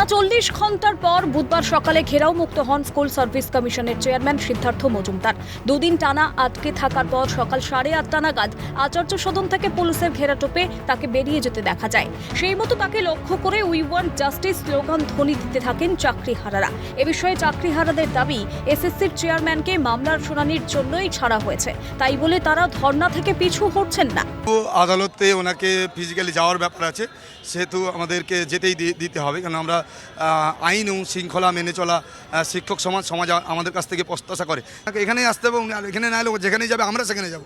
টানা 40 ঘন্টার পর বুধবার সকালে ঘেরাও মুক্ত হন স্কুল সার্ভিস কমিশনের চেয়ারম্যান সিদ্ধার্থ মজুমদার। দুদিন টানা আটকে থাকার পর সকাল 8:30 নাগাদ আচার্য সদন থেকে পুলিশের ঘেরাটোপে তাকে বেরিয়ে যেতে দেখা যায়। সেই মতো তাকে লক্ষ্য করে উই ওয়ান্ট জাস্টিস স্লোগান ধ্বনি দিতে থাকেন চাকরিহারারা। এ বিষয়ে চাকরিহারাদের দাবি, এসএসসির চেয়ারম্যানকে মামলার শুনানির জন্যই ছাড়া হয়েছে, তাই বলে তারা ধর্ণা থেকে পিছু হটছেন না। আদালতে ওনাকে ফিজিক্যালি যাওয়ার ব্যাপার আছে, সেহেতু আমাদেরকে যেতেই দিতে হবে, কারণ আমরা আইন ও শৃঙ্খলা মেনে চলা শিক্ষক সমাজ আমাদের কাছ থেকে প্রত্যাশা করে। এখানেই আসতে হবে, এখানে না এলে যেখানেই যাবে আমরা সেখানে যাব।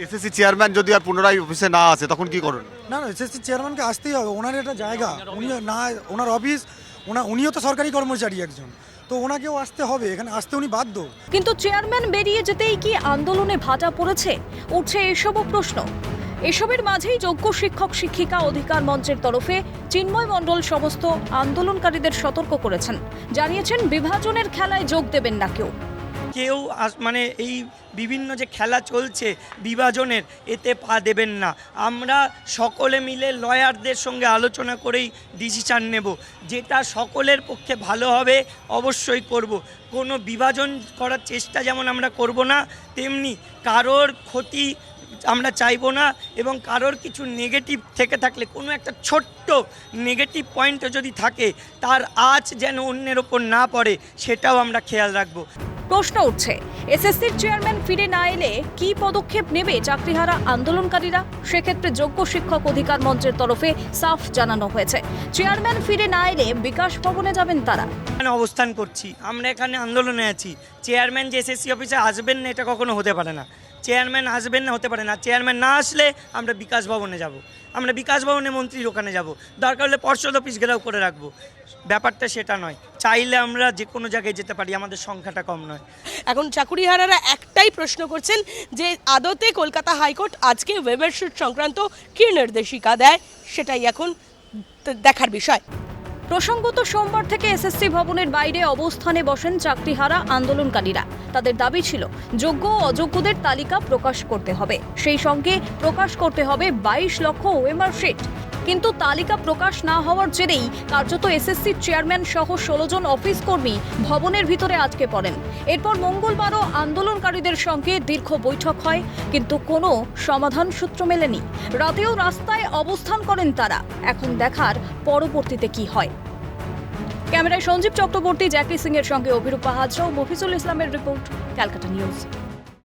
এসএসসি চেয়ারম্যান যদি আর পুনরায় অফিসে না আসে তখন কি করবেন? না, এসএসসি চেয়ারম্যানকে আসতেই হবে। ওনার একটা জায়গা, উনি না, ওনার অফিস, উনিও তো সরকারি কর্মচারী একজন, তো ওনাকেও আসতে হবে, এখানে আসতে উনি বাধ্য। কিন্তু চেয়ারম্যান বেরিয়ে যেতেই কি আন্দোলনে ভাটা পড়েছে? উঠছে এসবও প্রশ্ন। এসবের মাঝেই যোগ্য শিক্ষক শিক্ষিকা অধিকার মঞ্চের তরফে চিন্ময় মণ্ডল সমস্ত আন্দোলনকারীদের সতর্ক করেছেন। জানিয়েছেন, বিভাজনের খেলায় যোগ দেবেন না কেউ। মানে এই বিভিন্ন যে খেলা চলছে বিভাজনের, এতে পা দেবেন না। আমরা সকলে মিলে লয়ারদের সঙ্গে আলোচনা করেই ডিসিশান নেব, যেটা সকলের পক্ষে ভালো হবে অবশ্যই করব। কোনো বিভাজন করার চেষ্টা যেমন আমরা করব না, তেমনি কারোর ক্ষতি আমরা চাইবো না, এবং কারোর কিছু নেগেটিভ থেকে থাকলে, কোনো একটা ছোট্ট নেগেটিভ পয়েন্টও যদি থাকে, তার আঁচ যেন অন্যের ওপর না পড়ে, সেটাও আমরা খেয়াল রাখবো। প্রশ্ন উঠছে, এসএসসির চেয়ারম্যান ফিরে না এলে কি পদক্ষেপ নেবে চাকরিহারা আন্দোলনকারীরা? সেক্ষেত্রে যোগ্য শিক্ষক অধিকার মঞ্চের তরফে সাফ জানানো হয়েছে, চেয়ারম্যান ফিরে না এলে বিকাশ ভবনে যাবেন তারা। এখানে অবস্থান করছি, আমরা এখানে আন্দোলনে আছি। চেয়ারম্যান যে এসএসসি অফিসে আসবেন না, এটা কখনো হতে পারে না। চেয়ারম্যান আসবেন না, হতে পারে না। চেয়ারম্যান না আসলে আমরা বিকাশ ভবনে যাব, আমরা বিকাশ ভবনে মন্ত্রীর ওখানে যাব, দরকার হলে পর্ষদ অফিস ঘেরাও করে রাখবো। ব্যাপারটা সেটা নয়, চাইলে আমরা যে কোনো জায়গায় যেতে পারি, আমাদের সংখ্যাটা কম নয়। এখন চাকুরিহারারা একটাই প্রশ্ন করছেন যে আদতে কলকাতা হাইকোর্ট আজকে ওয়েবের শুট সংক্রান্ত কী নির্দেশিকা দেয়, সেটাই এখন দেখার বিষয়। প্রসঙ্গত, সোমবার থেকে এসএসসি ভবনের বাইরে অবস্থানে বসেন চাকরিহারা আন্দোলনকারীরা। তাদের দাবি ছিল, যোগ্য ও অযোগ্যদের তালিকা প্রকাশ করতে হবে, সেই সঙ্গে প্রকাশ করতে হবে 22 লক্ষ ওএমআর শিট। কিন্তু তালিকা প্রকাশ না হওয়ার জেরেই কার্যত এসএসসির চেয়ারম্যান সহ 16 জন অফিস কর্মী ভবনের ভিতরে আটকে পড়েন। এরপর মঙ্গলবারও আন্দোলনকারীদের সঙ্গে দীর্ঘ বৈঠক হয়, কিন্তু কোনো সমাধান সূত্র মেলেনি। রাতেও রাস্তায় অবস্থান করেন তারা। এখন দেখার পরবর্তীতে কি হয়। ক্যামেরায় সঞ্জীব চক্রবর্তী, জ্যাকি সিং এর সঙ্গে অভিরূপা হাজরা ও মফিজুল ইসলামের রিপোর্ট, ক্যালকাটা নিউজ।